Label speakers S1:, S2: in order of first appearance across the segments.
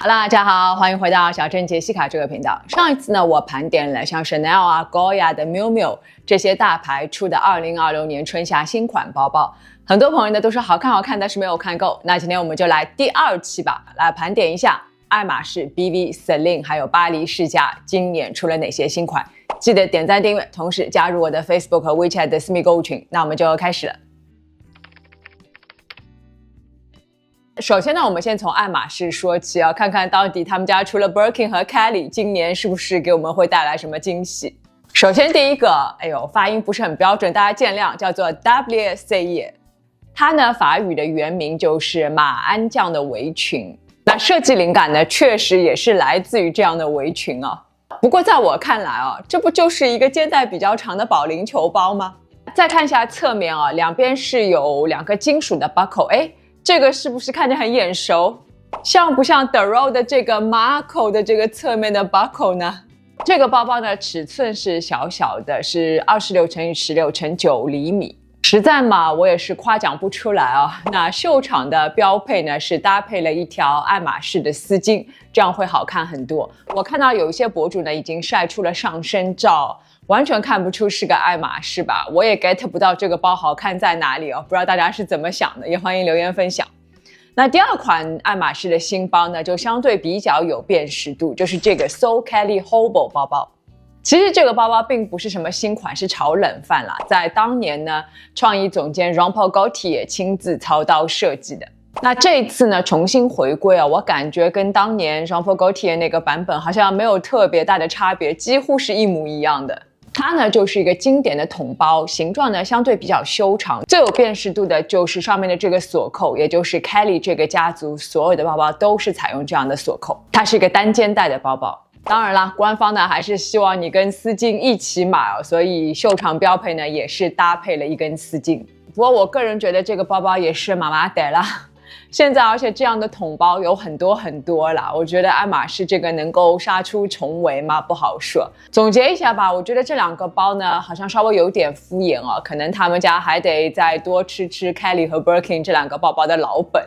S1: 大家好，欢迎回到小镇杰西卡这个频道。上一次呢，我盘点了像 Chanel 啊、Goya 的 Miu Miu 这些大牌出的2026年春夏新款包包，很多朋友呢都说好看，但是没有看够。那今天我们就来第2期吧，来盘点一下爱马仕、BV、Celine 还有巴黎世家今年出了哪些新款。记得点赞订阅，同时加入我的 Facebook 和 WeChat 的私密购物群。那我们就开始了。首先呢，我们先从爱马仕说起啊，看看到底他们家除了 Birkin 和 Kelly， 今年是不是给我们会带来什么惊喜？首先第一个，发音不是很标准，大家见谅，叫做 WCE， 它呢法语的原名就是马鞍酱的围裙。那设计灵感呢，确实也是来自于这样的围裙啊。不过在我看来啊，这不就是一个肩带比较长的保龄球包吗？再看一下侧面啊，两边是有2个金属的 buckle， 这个是不是看着很眼熟？像不像 Dero 的这个 Marco 的这个侧面的 buckle 呢？这个包包呢，尺寸是小小的，是26×16×9厘米。实在嘛，我也是夸奖不出来啊。那秀场的标配呢，是搭配了一条爱马仕的丝巾，这样会好看很多。我看到有一些博主呢，已经晒出了上身照，完全看不出是个爱马仕吧。我也 get 不到这个包好看在哪里哦，不知道大家是怎么想的，也欢迎留言分享。那第2款爱马仕的新包呢，就相对比较有辨识度，就是这个 So Kelly Hobo 包包。其实这个包包并不是什么新款，是炒冷饭啦。在当年呢，创意总监 Jean-Paul Gaultier 亲自操刀设计的。那这一次呢，重新回归啊，我感觉跟当年 Jean-Paul Gaultier 那个版本好像没有特别大的差别，几乎是一模一样的。它呢就是一个经典的桶包，形状呢相对比较修长，最有辨识度的就是上面的这个锁扣，也就是 Kelly 这个家族所有的包包都是采用这样的锁扣，它是一个单肩带的包包。当然啦，官方呢还是希望你跟丝巾一起买哦，所以秀场标配呢也是搭配了一根丝巾。不过我个人觉得这个包包也是麻麻得啦。现在而且这样的桶包有很多啦，我觉得爱马仕这个能够杀出重围吗？不好说。总结一下吧，我觉得这2个包呢好像稍微有点敷衍哦，可能他们家还得再多吃 Kelly 和 Birkin 这2个包包的老本。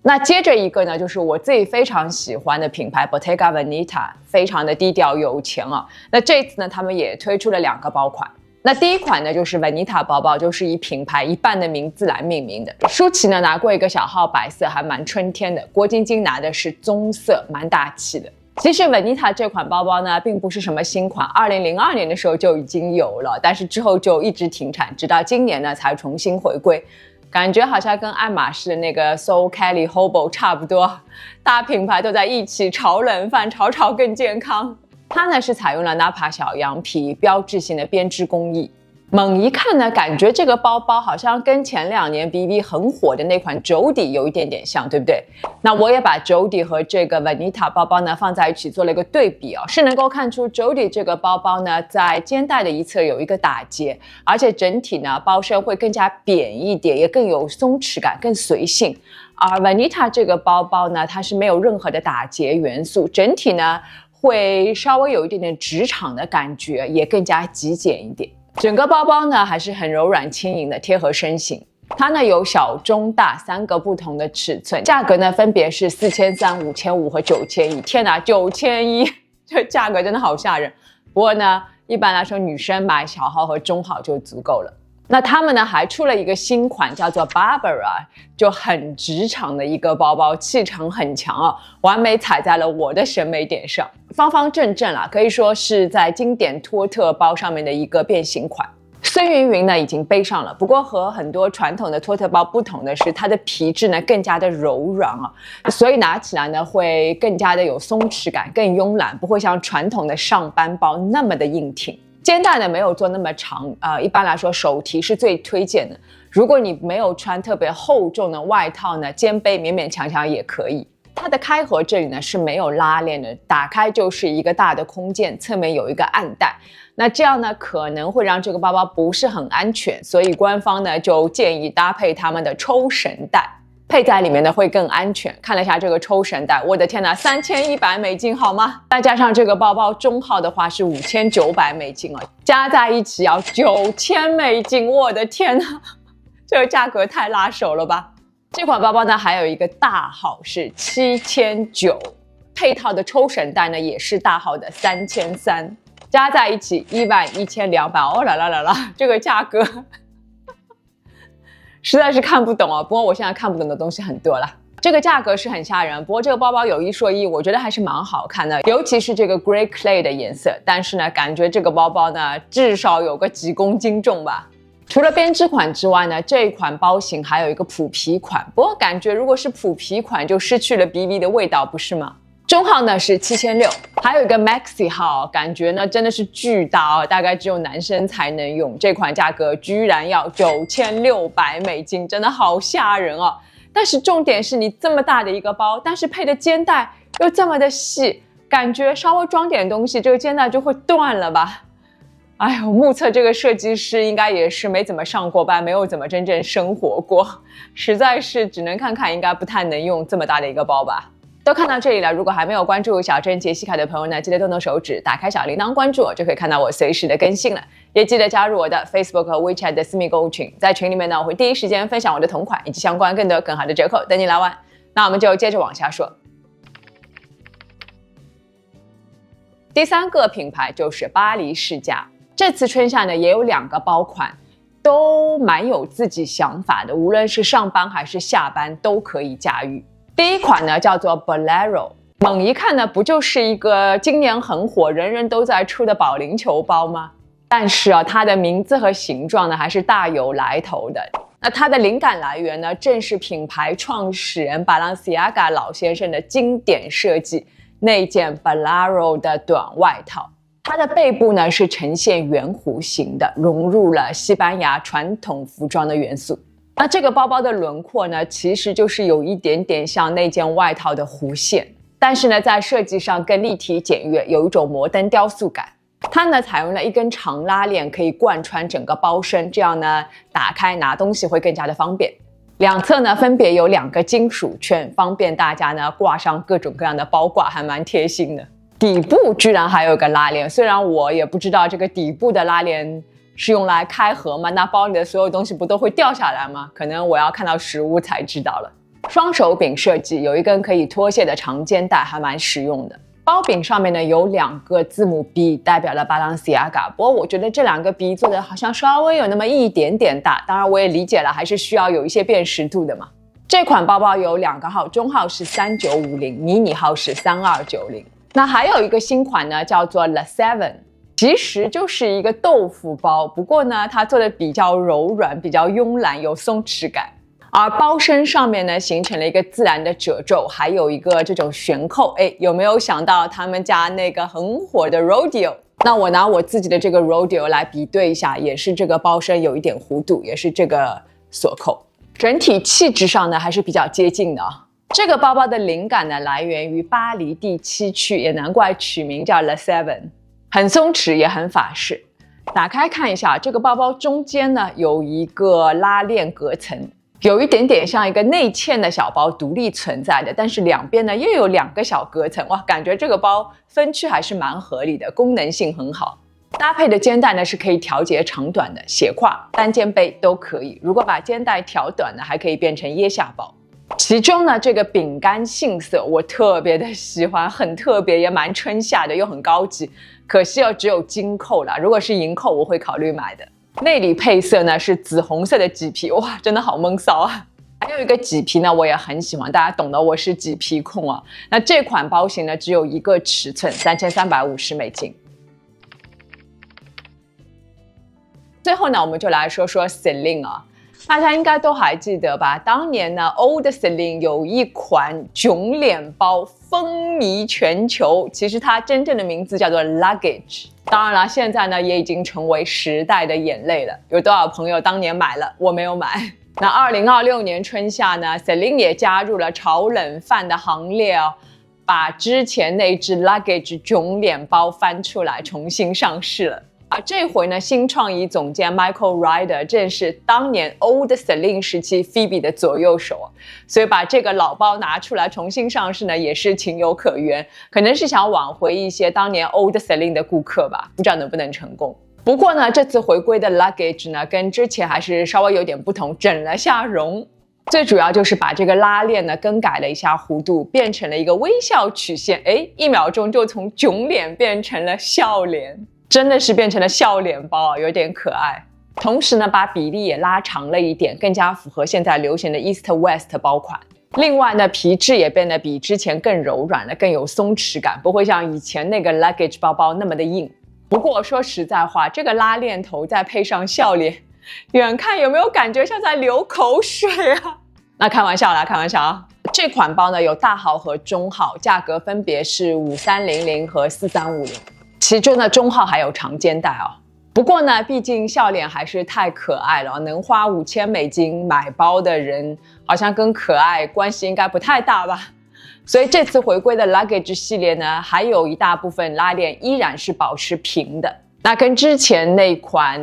S1: 那接着一个呢，就是我自己非常喜欢的品牌 Bottega Veneta， 非常的低调有钱啊。那这次呢，他们也推出了2个包款。那第一款呢，就是 Veneta 包包，就是以品牌一半的名字来命名的。舒淇呢拿过一个小号白色，还蛮春天的。郭晶晶拿的是棕色，蛮大气的。其实 Veneta 这款包包呢，并不是什么新款，2002年的时候就已经有了，但是之后就一直停产，直到今年呢才重新回归。感觉好像跟爱马仕的那个 So Kelly Hobo 差不多，大品牌都在一起炒冷饭，炒更健康。它呢是采用了 Napa 小羊皮标志性的编织工艺。猛一看呢，感觉这个包包好像跟前2年 BV 很火的那款 Jody 有一点点像，对不对？那我也把 Jody 和这个 Veneta 包包呢放在一起做了一个对比啊，是能够看出 Jody 这个包包呢在肩带的一侧有一个打结，而且整体呢包身会更加扁一点，也更有松弛感，更随性。而 Veneta 这个包包呢，它是没有任何的打结元素，整体呢会稍微有一点点职场的感觉，也更加极简一点。整个包包呢还是很柔软轻盈的，贴合身形。它呢有小、中、大3个不同的尺寸，价格呢分别是4300、5500和9100。天哪，9100，这价格真的好吓人。不过呢，一般来说女生买小号和中号就足够了。那他们呢还出了一个新款，叫做 Barbara， 就很职场的一个包包，气场很强啊，完美踩在了我的审美点上，方方正正啦，可以说是在经典托特包上面的一个变形款。孙芸芸呢已经背上了，不过和很多传统的托特包不同的是，它的皮质呢更加的柔软啊，所以拿起来呢会更加的有松弛感，更慵懒，不会像传统的上班包那么的硬挺。肩带呢没有做那么长，一般来说手提是最推荐的。如果你没有穿特别厚重的外套呢，肩背勉勉强强也可以。它的开合这里呢是没有拉链的，打开就是一个大的空间，侧面有一个暗袋。那这样呢可能会让这个包包不是很安全，所以官方呢就建议搭配他们的抽绳带。佩在里面呢会更安全。看了一下这个抽绳带，我的天哪，3100美金好吗？再加上这个包包中号的话是5900美金哦，加在一起要9000美金，我的天哪，这个价格太拉手了吧！这款包包呢还有一个大号是7900，配套的抽绳带呢也是大号的3300，加在一起11200。哦啦啦啦啦，这个价格实在是看不懂啊。不过我现在看不懂的东西很多了。这个价格是很吓人，不过这个包包有一说一，我觉得还是蛮好看的，尤其是这个 Grey Clay 的颜色。但是呢，感觉这个包包呢至少有个几公斤重吧。除了编织款之外呢，这一款包型还有一个普皮款，不过感觉如果是普皮款就失去了 BB 的味道，不是吗？中号呢是7600，还有一个 Maxi 号，感觉呢真的是巨大哦，大概只有男生才能用。这款价格居然要$9600，真的好吓人哦。但是重点是你这么大的一个包，但是配的肩带又这么的细，感觉稍微装点东西，这个肩带就会断了吧。哎呦，目测这个设计师应该也是没怎么上过班，没有怎么真正生活过，实在是只能看看，应该不太能用这么大的一个包吧。都看到这里了，如果还没有关注小珍杰西卡的朋友呢，记得动动手指，打开小铃铛关注我，就可以看到我随时的更新了。也记得加入我的 Facebook 和 WeChat 的私密购物群，在群里面呢，我会第一时间分享我的同款以及相关更多更好的折扣等你来玩。那我们就接着往下说。第三个品牌就是巴黎世家，这次春夏呢也有2个包款，都蛮有自己想法的，无论是上班还是下班都可以驾驭。第一款呢叫做 Bolero， 猛一看呢不就是一个今年很火人人都在出的保龄球包吗？但是啊，它的名字和形状呢还是大有来头的。那它的灵感来源呢正是品牌创始人 Balenciaga 老先生的经典设计，那件 Bolero 的短外套。它的背部呢是呈现圆弧形的，融入了西班牙传统服装的元素。那这个包包的轮廓呢，其实就是有一点点像那件外套的弧线，但是呢，在设计上更立体简约，有一种摩登雕塑感。它呢，采用了一根长拉链，可以贯穿整个包身，这样呢，打开拿东西会更加的方便。两侧呢，分别有2个金属圈，方便大家呢挂上各种各样的包挂，还蛮贴心的。底部居然还有一个拉链，虽然我也不知道这个底部的拉链是用来开合吗？那包里的所有东西不都会掉下来吗？可能我要看到实物才知道了。双手柄设计，有一根可以脱卸的长肩带，还蛮实用的。包柄上面呢有2个字母 B， 代表了 Balenciaga， 不过我觉得这2个 B 做的好像稍微有那么一点点大，当然我也理解了，还是需要有一些辨识度的嘛。这款包包有2个号，中号是3950，迷你号是3290。那还有一个新款呢，叫做 The Seven。其实就是一个豆腐包，不过呢，它做的比较柔软，比较慵懒，有松弛感。而包身上面呢，形成了一个自然的褶皱，还有一个这种悬扣。哎，有没有想到他们家那个很火的 Rodeo？ 那我拿我自己的这个 Rodeo 来比对一下，也是这个包身有一点弧度，也是这个锁扣，整体气质上呢还是比较接近的啊。这个包包的灵感呢来源于巴黎第7区，也难怪取名叫 The Seven。很松弛也很法式。打开看一下，这个包包中间呢有一个拉链隔层，有一点点像一个内嵌的小包独立存在的，但是两边呢又有2个小隔层，哇，感觉这个包分区还是蛮合理的，功能性很好。搭配的肩带呢是可以调节长短的，斜挎、单肩背都可以。如果把肩带调短呢，还可以变成腋下包。其中呢，这个饼干杏色我特别的喜欢，很特别，也蛮春夏的，又很高级。可惜只有金扣了，如果是银扣，我会考虑买的。内里配色呢是紫红色的麂皮，哇，真的好闷骚啊！还有一个麂皮呢，我也很喜欢，大家懂得我是麂皮控啊。那这款包型呢，只有一个尺寸，$3350。最后呢，我们就来说说 Celine 啊。大家应该都还记得吧？当年呢 ，Old Celine 有一款囧脸包风靡全球，其实它真正的名字叫做 Luggage。当然了，现在呢也已经成为时代的眼泪了。有多少朋友当年买了？我没有买。那2026年春夏呢 ，Celine 也加入了炒冷饭的行列哦，把之前那只 Luggage 囧脸包翻出来重新上市了。这回呢，新创意总监 Michael Ryder 正是当年 Old Celine 时期 Phoebe 的左右手，所以把这个老包拿出来重新上市呢，也是情有可原，可能是想挽回一些当年 Old Celine 的顾客吧，不知道能不能成功。不过呢，这次回归的 Luggage 呢，跟之前还是稍微有点不同，整了下容。最主要就是把这个拉链呢更改了一下弧度，变成了一个微笑曲线，1秒钟就从囧脸变成了笑脸，真的是变成了笑脸包啊，有点可爱。同时呢，把比例也拉长了一点，更加符合现在流行的 East West 包款。另外呢，皮质也变得比之前更柔软了，更有松弛感，不会像以前那个 luggage 包包那么的硬。不过说实在话，这个拉链头再配上笑脸，远看有没有感觉像在流口水啊？那开玩笑啦，开玩笑啊！这款包呢有大号和中号，价格分别是5300和4350，其中呢中号还有长肩带哦。不过呢，毕竟笑脸还是太可爱了，能花$5000买包的人，好像跟可爱关系应该不太大吧。所以这次回归的 luggage 系列呢，还有一大部分拉链依然是保持平的。那跟之前那款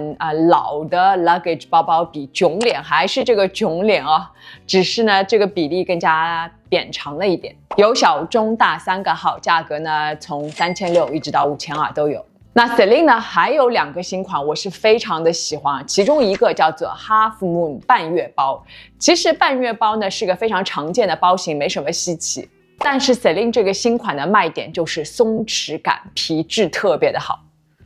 S1: 老的 luggage 包包比，囧脸还是这个囧脸啊，只是呢这个比例更加扁长了一点。有小、中、大3个号，价格呢从3600一直到5200都有。那 Celine 呢还有2个新款，我是非常的喜欢，其中一个叫做 Half Moon 半月包。其实半月包呢是个非常常见的包型，没什么稀奇。但是 Celine 这个新款的卖点就是松弛感，皮质特别的好，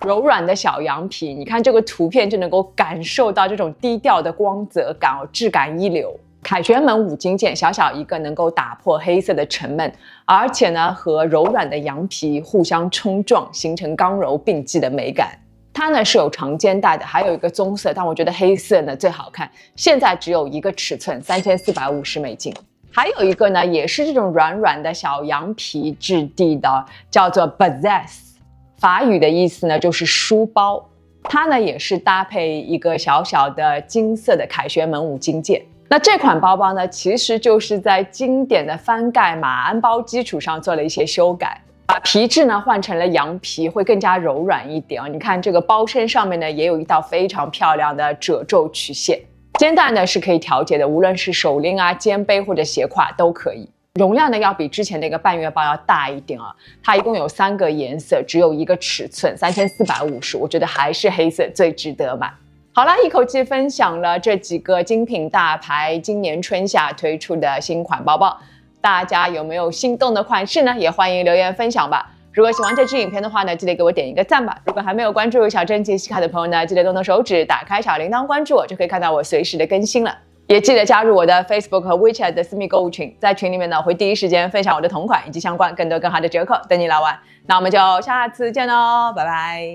S1: 柔软的小羊皮，你看这个图片就能够感受到这种低调的光泽感哦，质感一流。凯旋门5金件，小小一个能够打破黑色的沉闷，而且呢和柔软的羊皮互相冲撞，形成刚柔并济的美感。它呢是有长肩带的，还有一个棕色，但我觉得黑色呢最好看。现在只有一个尺寸，$3450。还有一个呢也是这种软软的小羊皮质地的，叫做 Besace， 法语的意思呢就是书包。它呢也是搭配一个小小的金色的凯旋门5金件。那这款包包呢，其实就是在经典的翻盖马鞍包基础上做了一些修改，把皮质呢换成了羊皮，会更加柔软一点。你看这个包身上面呢，也有一道非常漂亮的褶皱曲线。肩带呢是可以调节的，无论是手拎啊、肩背或者斜挎都可以。容量呢要比之前那个半月包要大一点啊，它一共有3个颜色，只有一个尺寸，$3450，我觉得还是黑色最值得买。好啦，一口气分享了这几个精品大牌今年春夏推出的新款包包，大家有没有心动的款式呢？也欢迎留言分享吧。如果喜欢这支影片的话呢，记得给我点一个赞吧。如果还没有关注小珍杰西卡的朋友呢，记得动动手指打开小铃铛关注我，就可以看到我随时的更新了。也记得加入我的 Facebook 和 WeChat 的私密购物群，在群里面呢会第一时间分享我的同款以及相关更多更好的折扣等你来玩。那我们就下次见喽，拜拜。